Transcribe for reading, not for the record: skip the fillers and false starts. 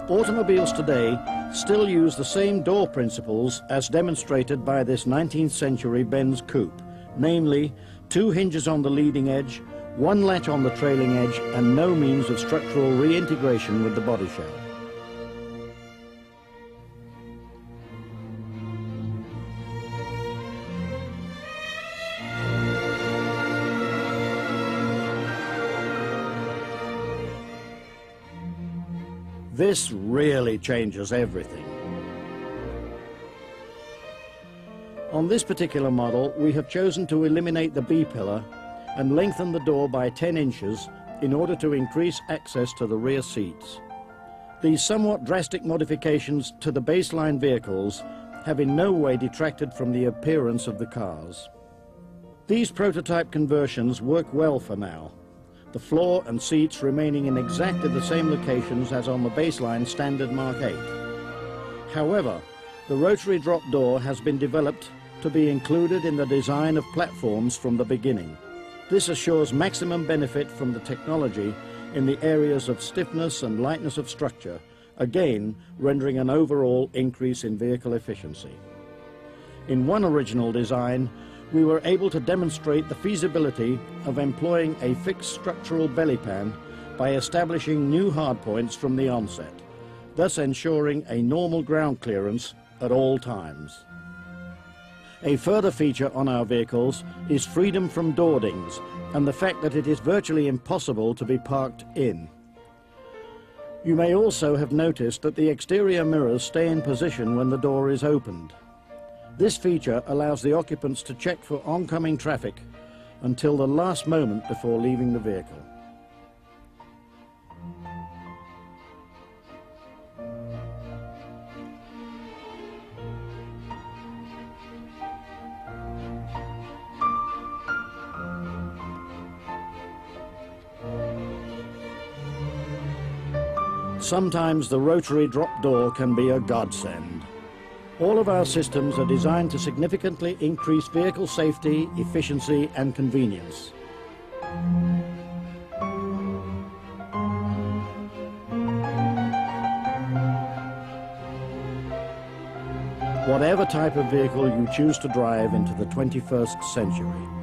Automobiles today still use the same door principles as demonstrated by this 19th century Benz coupe, namely 2 hinges on the leading edge, 1 latch on the trailing edge, and no means of structural reintegration with the body shell. This really changes everything. On this particular model, we have chosen to eliminate the B-pillar and lengthen the door by 10 inches in order to increase access to the rear seats. These somewhat drastic modifications to the baseline vehicles have in no way detracted from the appearance of the cars. These prototype conversions work well for now, the floor and seats remaining in exactly the same locations as on the baseline standard Mark 8. However, the rotary drop door has been developed to be included in the design of platforms from the beginning. This assures maximum benefit from the technology in the areas of stiffness and lightness of structure, again rendering an overall increase in vehicle efficiency. In one original design, we were able to demonstrate the feasibility of employing a fixed structural belly pan by establishing new hardpoints from the onset, thus ensuring a normal ground clearance at all times. A further feature on our vehicles is freedom from door dings and the fact that it is virtually impossible to be parked in. You may also have noticed that the exterior mirrors stay in position when the door is opened. This feature allows the occupants to check for oncoming traffic until the last moment before leaving the vehicle. Sometimes the rotary drop door can be a godsend. All of our systems are designed to significantly increase vehicle safety, efficiency, and convenience. Whatever type of vehicle you choose to drive into the 21st century.